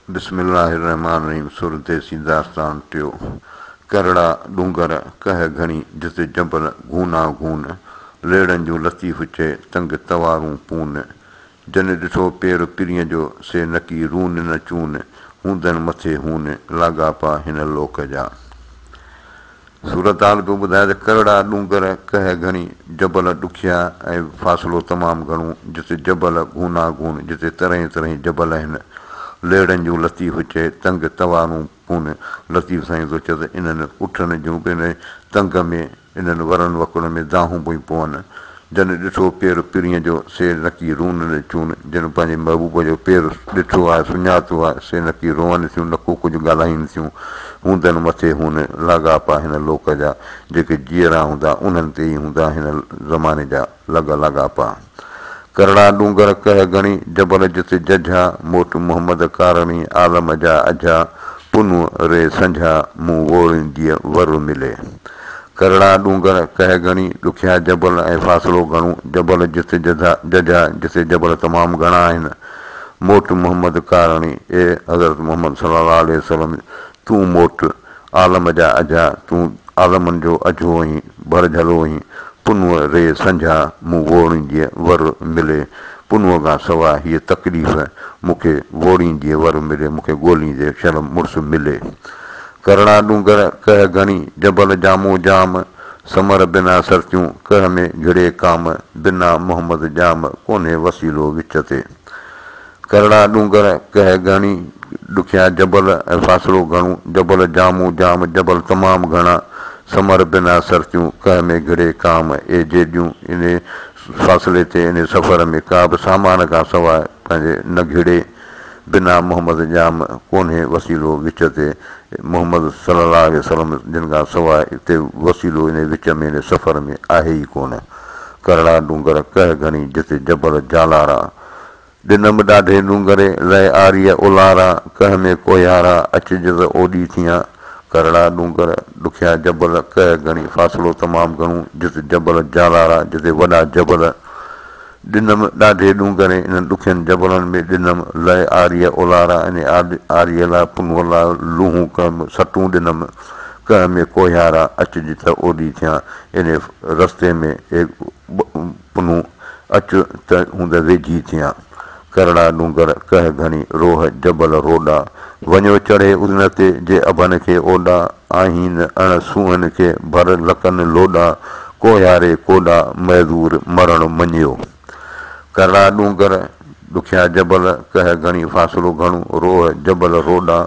बिस्मिल्लाहिर्रहमानिर्रहीम। सूरत दास्तान टियो। करड़ा डूंगर कह घणी जिते जबल गूना गून, लेड़न जो लतीफ़ चे तंग तवारूं पून, जन ॾिठो पेर पिरीअ जो से नकी रून न चून, हूंदन मथे हून लाॻापा हिन लोक जा। सूरत हाल पियो ॿुधाए त करड़ा डूंगर कह घणी, जबल ॾुखिया ऐं फ़ासिलो तमामु घणो, जिते जबल गूना गून, जिते तरह तरह जबल आहिनि, लेड़नि जूं लतीफ़ चे तंग तवारूं पून। लतीफ़ साईं थो चए त इन्हनि उठनि जूं पंहिंजे तंग में, इन्हनि वरनि वकुड़नि में दाहूं पई पवनि। जन ॾिठो पेर पिरीअ जो से नकी रून न चून, जिन पंहिंजे महबूब जो पेर ॾिठो आहे, सुञातो आहे, से नकी रोअनि थियूं, न को कुझु ॻाल्हाइनि थियूं, हूंदनि मथे हुन लाॻापा हिन लोक जा। जेके जीअरा हूंदा उन्हनि ते ई हूंदा हिन ज़माने जा लाॻापा। करड़ा डूंगर कह घणी, जबल जिते जझा, मोट मोहम्मद कारणी आलम जा अझा, पुनु रे संझा मूं वोड़ींदीअ वर मिले। करड़ा डूंगर कह घणी, ॾुखिया जबल ऐं फ़ासिलो घणो, जबल जिते जझा, जिते जबल तमामु घणा आहिनि, मोट मोहम्मद कारणी, ए हज़रत मोहम्मद सल्लल्लाहु अलैहि वसल्लम, तूं मोट आलम जा अझा, तूं आलमनि जो अझो आहीं, भरझलो आहीं, पुनुअ रे संझा मूं वोड़ींदीअ वर मिले। पुनुअ खां सवाइ हीअ तकलीफ़ मूंखे वोड़ींदीअ वर मिले, मूंखे ॻोल्हींदे शल मुड़ुसु मिले। करड़ा डूंगर कह घणी, जबल जामो जाम, समर बिना सरतियूं, कह में घिड़े काम, बिना मोहम्मद जाम कोन्हे वसीलो विच ते। करड़ा डूंगर कह घणी, ॾुखिया जबल ऐं फ़ासिलो घणो, जबल जामो जाम, जबल तमामु घणा, समर बिना सरतियूं, कह में घिड़े काम, ए जेॾियूं इन फ़ासिले ते, इन सफ़र में का बि सामान खां सवाइ पंहिंजे न घिड़े, बिना मोहम्मद जाम कोन्हे वसीलो विच ते। मोहम्मद सल्लल्लाहु अलैहि वसल्लम जिन खां सवाइ हिते वसीलो इन विच में, इन सफ़र में आहे ई कोन। करड़ा डूंगर कह घणी, जिते जबल जालारा, ॾिनमि ॾाढे डूंगरे लय आरीअ उलारा, कह में कोयारा अचिज त ओॾी थियां। करड़ा डूंगर ॾुखिया जबल कह घणी, फ़ासिलो तमामु घणो, जिते जबल जालारा, जिते वॾा जबल, ॾिनमि ॾाढे डूंगरे, इन्हनि ॾुखियनि जबलनि में ॾिनमि, लय आरीअ उलारा, इन आरीअ लाइ पुनुअ लाइ लूहूं कमु सटूं ॾिनमि, कह में कोयारा अचिज त ओॾी थियां। इन रस्ते में पुनु अचु त हूंद वेझी थियां। करड़ा डूंगर कह घणी, रोह जबल रोॾा, वञो चढ़े उन ते जे अभन खे ओॾा, आहीन अण सूहन खे भर लकनि लोॾा, कोयारे कोॾा महज़ूर मरण मञियो। करड़ा डूंगर ॾुखिया जबल कह घणी, फ़ासिलो घणो, रोह जबल रोॾा,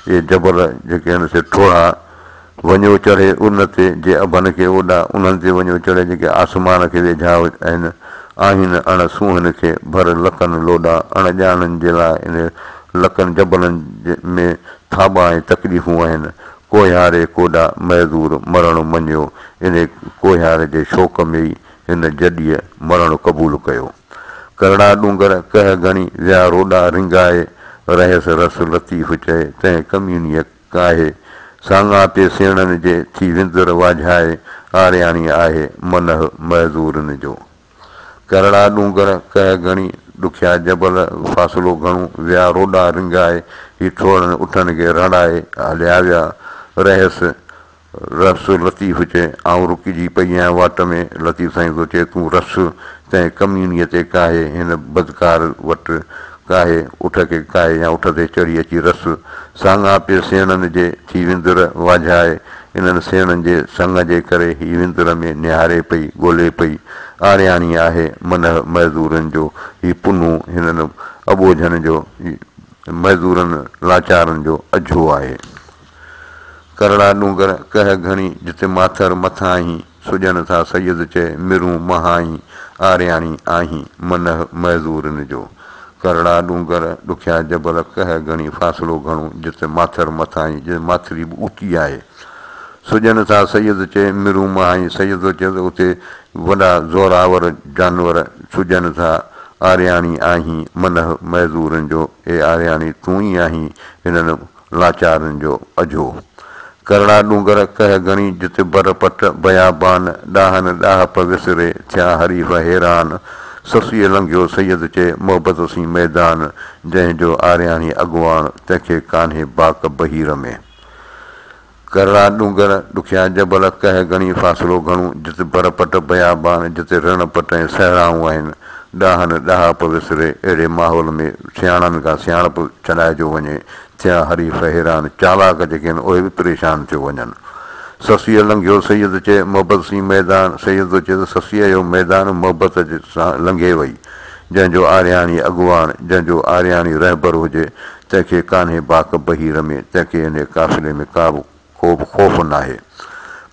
इहे जबल जेके आहिनि से ठोड़ा, वञो चढ़े उन ते जे अभन खे ओॾा, उन्हनि ते वञो चढ़े जेके आसमान खे वेझा आहिनि, आहिन अण सूहन खे भर लकनि लोॾा, अणॼाणनि जे लाइ इन लकनि जबलनि में थाॿा ऐं तकलीफ़ूं आहिनि, कोयारे कोॾा महज़ूर मरण मञियो। इन कोयारे जे शौक़ में ई हिन जॾीअ मरण क़बूल कयो। करड़ा डूंगर कह घणी, विया रोॾा रिंगाए, रहस रस लतीफ़ चए तंहिं कमीनीअ काहे, साङा पे सेणनि जे थी विंदुर वाझाए, आरियाणी आहे मनह महज़ूरनि जो। करड़ा डूंगर कह घणी, ॾुखिया जबल फ़ासिलो घणो, विया रोॾा रिंगाए, ही ठोड़नि उठनि खे रड़ाए हलिया विया, रहस रस लतीफ़ चए आऊं रुकिजी पई आहियां वाट में। लतीफ़ साईं थो चए तूं रस तंहिं कमीनीअ ते काहे, हिन बदकार वटि काहे, उठ खे काहे या उठ ते चढ़ी अची रस, साङा पे सेणनि जे थी विंदुर वाझाए, इन्हनि सेणनि जे संग जे करे ही विंदुर में निहारे पई, ॻोल्हे पई, आरियाणी आहे मनह महज़ूरनि जो, ही पुनु हिननि अॿोझनि जो, महज़ूरनि लाचारनि जो अझो आहे। करड़ा डूंगर कह घणी, जिते माथर मथां आहीं, सुॼनि था सैयद चए मिरूं महाई, आरियाणी आहीं मनह महज़ूरनि जो। करड़ा डूंगर ॾुखिया जबल कह घणी, फ़ासिलो घणो, जिते माथर मथां आहीं, जिते माथरी बि ऊची आहे, सुॼनि था सैयद चए मिरूं महाई, सैयद थो चए त उते वॾा ज़ोरावर जानवर सुॼनि था, आरियाणी आहीं मनह महज़ूरनि जो, ए आरियाणी तूं ई आहीं हिननि लाचारनि जो अझो। करड़ा डूंगर कह घणी, जिते बरपट बयाबान, ॾाहनि ॾाहप विसिरे थिया हरीफ़ हैरान, ससीअ लंघियो सैयद चए मोहबत सी मैदान जंहिंजो आरियाणी अॻुवाण तंहिंखे कान्हे बाक बहीर में करड़ा डूंगर ॾुखिया जबल कह घणी फ़ासिलो घणो जिते बरपट बयाबान जिते रण पट ऐं सहराऊं आहिनि ॾाहनि ॾहाप विसिरे अहिड़े माहौल में सियाणनि खां सियाणप छॾाइजो वञे थिया हरीफ़ हैरान चालाक जेके आहिनि उहे बि परेशान थियो वञनि ससीअ लंघियो सैयद चए मोहबत सी मैदान सैयद चए त ससीअ जो मैदान मोहबत सां लंघे वई जंहिंजो आरियाणी अॻुवाण जंहिंजो आरियाणी रहबर हुजे तंहिंखे कान्हे बाक बहीर में तंहिंखे इन काफ़िले में का बि ख़ौफ़ नाहे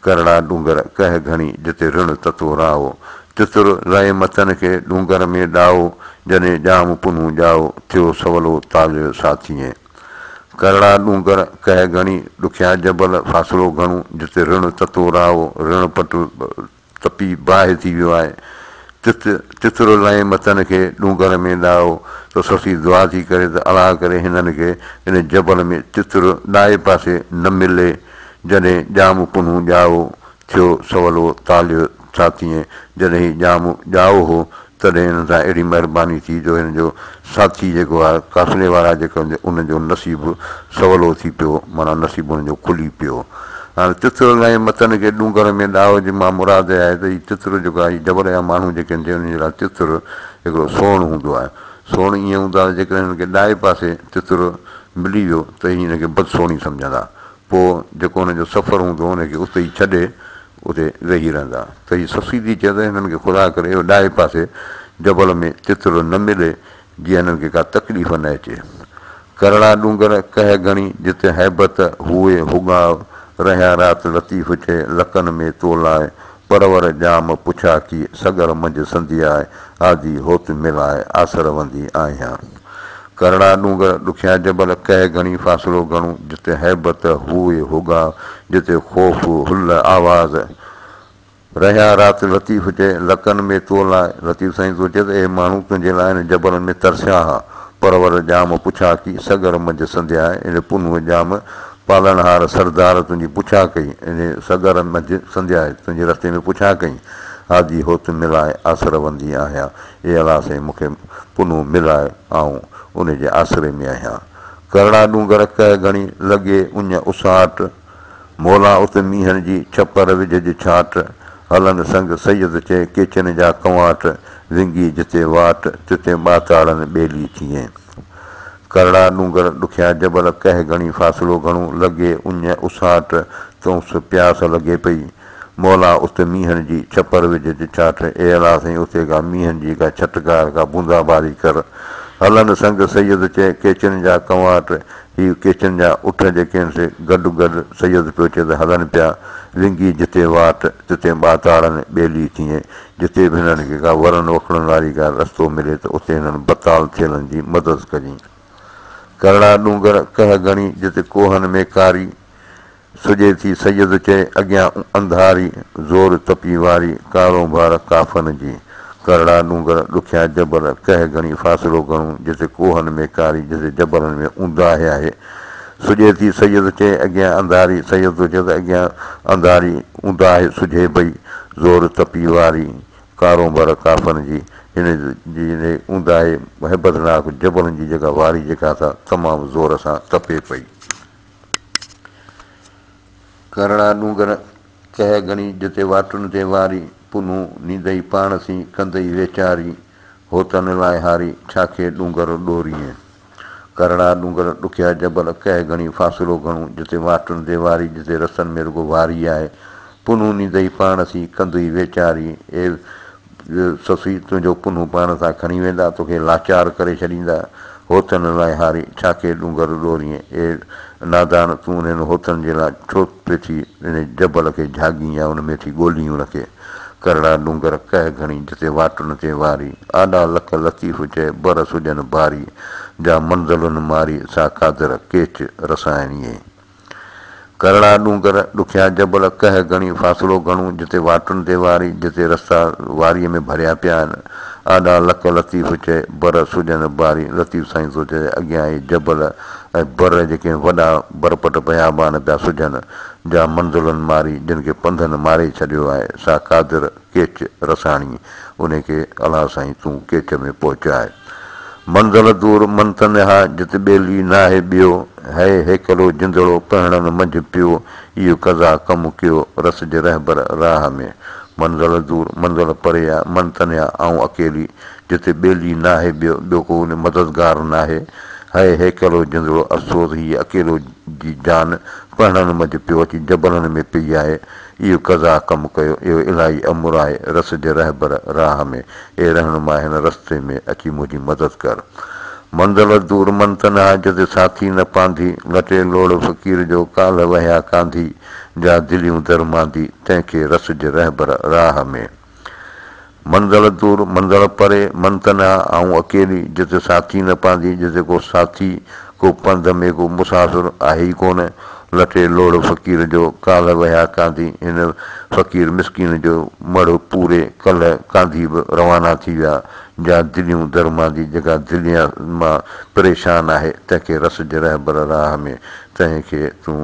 करड़ा डूंगर कह घणी जिते ऋण ततो राहो तितुर रहे मतन खे डूंगर में ॾाहो जॾहिं ॼाम पुनूं ॼाओ थियो सवलो तालियो साथीअ करड़ा डूंगर कह घणी ॾुखिया जबल फ़ासिलो घणो जिते ऋण ततो राहो ऋण पट तपी बाहि थी वियो आहे तितुर लहे मतन खे डूंगर में ॾाहो त ससी दुआ थी करे त अलाह करे हिननि खे इन जबल में तितुर ॾाए पासे न मिले जॾहिं ॼाम पुनूं ॼाओ थियो सवलो तालियो साथीअ जॾहिं ॼाम ॼाओ हो तॾहिं हिन सां अहिड़ी महिरबानी थी जो हिन जो साथी जेको आहे काफ़िले वारा जेको उनजो नसीबु सवलो थी पियो माना नसीबु हुनजो खुली पियो हाणे तितुर लाइ मतन खे डूंगर में ॾाहो जे मां मुराद आहे त हीअ तितुर जेको आहे जबर जा माण्हू जेके आहिनि उनजे लाइ तितुर हिकिड़ो सोण हूंदो आहे सोण ईअं हूंदो आहे जेकॾहिं हिनखे ॾाए पासे तितुर मिली वियो त हीअ हिनखे बदसोणी सम्झंदा पोइ जेको हुनजो सफ़र हूंदो हुनखे उते ई छॾे उते वेही रहंदा त हीअ ससी थी चए त हिननि खे ख़ुदा करे इहो ॾाए पासे जबल में तितुर न मिले जीअं हिननि खे का तकलीफ़ न अचे करड़ा डूंगर कह घणी जिते हैबत हुए हुगाव रहिया राति लतीफ़ चए लकनि में तोलाए परवर जाम पुछा की सगर मंझि संधी आहे आदि होत मिलाए आसरवंदी आहियां करड़ा डूंगर ॾुखिया जबल कह घणी फ़ासिलो घणो जिते हैबत हुए हुगाव जिते ख़ौफ़ हुल आवाज़ रहिया राति लतीफ़ चए लकनि में तोलाए लतीफ़ साईं थो चए त हे माण्हू तुंहिंजे लाइ हिन जबल में तरसिया हुआ परवर जाम पुछा की सगर मंझि संधिया आहे इन पुनूअ जाम पालनहार सरदार तुंहिंजी पुछा कई इन सगर मंझि संधिया आहे तुंहिंजे रस्ते में पुछा कई आदि होत मिलाए आसरवंदी आहियां हे अलाह साईं मूंखे पुनूं मिलाए ऐं उनजे आसिरे में आहियां करड़ा डूंगर कह घणी लॻे उञ उसाट मोला उत मींहनि जी छपर विझ छाट हलनि संग सैयद चए केचन जा कंवाट विंगी जिते वाट तिते ॿाताड़नि ॿेली थिए करड़ा डूंगर ॾुखिया जबल कह घणी फ़ासिलो घणो लॻे उञ उसाट तोस प्यास लॻे पई मोला उत मींहनि जी छपर विझ छाट ए अलाह साईं उते का मींहनि जी का छटकार का बूंदाबारी कर हलनि संग सैयद चए केचन जा कंवाट हीअ केचन जा उठ जेके आहिनि से गॾु गॾु सैयद पियो चए त हलनि पिया विंगी जिते वाट तिते ॿाताड़नि ॿेली थिए जिते बि हिननि खे का वरनि वखणनि वारी का रस्तो मिले त उते हिननि बताल थियलनि जी मदद कजांइ करड़ा डूंगर कह घणी जिते कोहनि में कारी सुॼे थी सैयद चए अॻियां अंधारी ज़ोर तपी वारी कारो भार काफ़न जी करड़ा डूंगर ॾुखिया जबल कह घणी फ़ासिलो घणो जिते कोहनि में कारी जिते जबलनि में ऊंदाहे आहे सुॼे थी सैयद चए अॻियां अंधारी सैयद थो चए त अॻियां अंधारी ऊंदाहे सुझे पई ज़ोर तपी वारी कारो भर काफ़न जी हिन जी ऊंदाहे हैबतनाक जबलनि जी जेका वारी जेका था तमामु ज़ोर सां तपे पई करड़ा डूंगर कह घणी जिते वाटुनि ते वारी पुनूं नींदई पाण सी कंदई वेचारी होतनि लाइ हारी छाखे डूंगर ॾोरीअ करड़ा डूंगर ॾुखिया जबल कह घणी फ़ासिलो घणो जिते वाटुनि ते वारी जिते रस्तनि में रुगो वारी आहे पुनूं नींदई पाण सी कंदई वेचारी ए ससी तुंहिंजो पुनूं पाण सां खणी वेंदा तोखे लाचार करे छॾींदा होतनि लाइ हारी छाखे डूंगर ॾोरीअ ए नादान तूं हिननि होतनि जे लाइ छो पिए थी इन जबल खे झागी या उन में थी ॻोल्ही हुनखे करड़ा डूंगर कह घणी जिते वाटुनि ते वारी आॾा लख लतीफ़ चए बरस हुजनि बारी जा मंज़िलुनि मारी सा कादर केच रसाइणीअ करड़ा डूंगर ॾुखिया जबल कह घणी फ़ासिलो घणो जिते वाटुनि ते वारी जिते रस्ता वारीअ में भरिया पिया आहिनि आॾा लक लतीफ़ चए बर सुजनि बारी लतीफ़ साईं थो चए अॻियां ई जबल ऐं बर जेके वॾा बरपट बयाबान पिया सुजनि जा मंज़िलनि मारी जिन खे पंधनि मारे छॾियो आहे सा कादिर केच रसाणी उन खे अलाह साईं तूं केच में पहुचाए मंज़िल दूर मंतन हा जिते ॿेली नाहे ॿियो है हेकलो जिंदड़ो पहिणनि मंझि पियो इहो कज़ा कमु कयो रस जे रहबर राह में मंज़िल दूर मंज़िल परे आहे मंतन आहे ऐं अकेली जिते ॿेली नाहे ॿियो को उन मददगार नाहे है हेकलो जिंदड़ो अफ़सोस हीअ अकेलो जी जान पहिणनि मंझि पियो अची जबलनि में पई आहे इहो कज़ा कमु कयो इहो इलाही अमुर आहे रस जे रहबर राह में ए रहनुमा हिन रस्ते में अची मुंहिंजी मदद कर मंज़िल दूर मंतन आहे जिते साथी न पांधी लटे लोड़ फ़क़ीर जो काल वहिया कांधी जा दिलियूं दरमांदी तंहिंखे रस जे रहबर राह में मंज़िल दूर मंज़िल परे मंतन आहे ऐं अकेली जिते साथी न पांधी जिते को साथी को पंध में को मुसाफ़िर आहे ई कोन लटे लोड़ फ़क़ीर जो काल वहिया कांधी हिन फ़क़ीर मिसकिन जो मड़ पूरे कल्ह कांधी बि रवाना थी विया जा दिलियूं दरमांदी जेका दिलिया मां परेशान आहे तंहिंखे रस जे रहबर राह में तंहिंखे तूं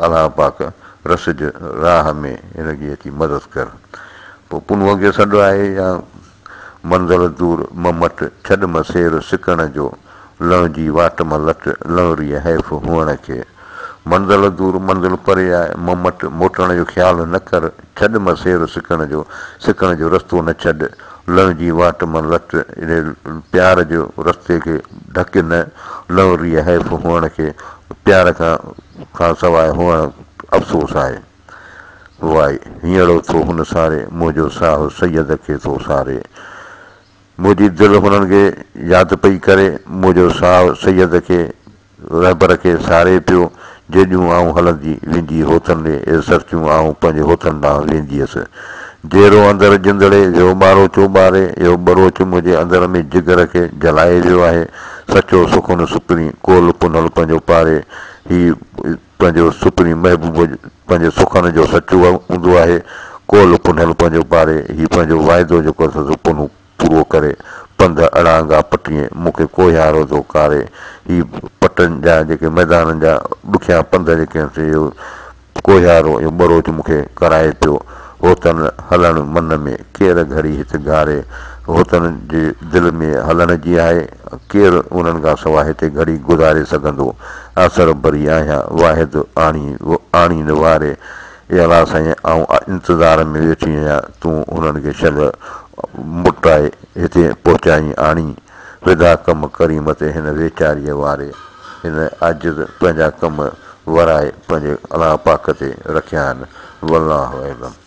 अलाह पाक रस जे राह में हिनजी अची मदद कर पोइ पुनूअ खे सॾु आहे या मंज़िल दूर ममट छॾ सेर सिकण जो लहिजी वाट मां लट लहरीअ हैफ़ हुअण खे मंज़िल दूर मंज़िल परे आहे ममट मोटण जो ख़्यालु न कर छॾ सेर सिकण जो रस्तो न छॾ लहिजी वाट मां लट इन प्यार जो रस्ते खे ढक न लहरीअ हैफ़ हुअण खे प्यार खां सवाइ हुअण अफ़सोस आहे वाई हींअरो थो हुन सारे मुंहिंजो साहु सैयद खे थो सारे मुंहिंजी दिलि हुननि खे यादि पई करे मुंहिंजो साहु सैयद खे रहबर खे सारे पियो जेॾियूं आऊं हलंदी वेंदी होथनि ॾे सरचियूं आऊं पंहिंजे होथनि ॾांहुं वेंदी हुअसि जहिड़ो अंदरि जिंदड़े वियो ॿारो चोॿारे इहो बरोच मुंहिंजे अंदर में जिगर खे जलाए वियो आहे सचो सुखुन सुपिणी कोल पुनल पंहिंजो पारे हीउ पंहिंजो सुपिणी महबूब पंहिंजे सुखनि जो सचो हूंदो आहे कोल पुनल पंहिंजो पारे हीउ पंहिंजो वाइदो जेको अथसि पुन पूरो करे पंध अड़ांगा पटीअ मूंखे कोहियारो थो कारे हीउ पटनि जा जेके मैदाननि जा ॾुखिया पंध जेके आहिनि इहो कोहियारो इहो बरोच मूंखे कराए पियो होतनि हलण मन में केरु घड़ी हिते घारे होतनि जे दिलि में हलण जी आहे केरु उन्हनि खां सवाइ हिते घड़ी गुज़ारे सघंदो आसर भरी आहियां वाहिद आणी न वारे ए अलाह साईं ऐं इंतज़ार में वेठी आहियां तूं उन्हनि खे छॾ मुटाए हिते पहुचाई आणी विदा कमु करीम ते हिन वेचारीअ वारे हिन आजिज़ पंहिंजा कम वराए पंहिंजे अलाह पाक ते रखिया आहिनि वल्लाहु अलम।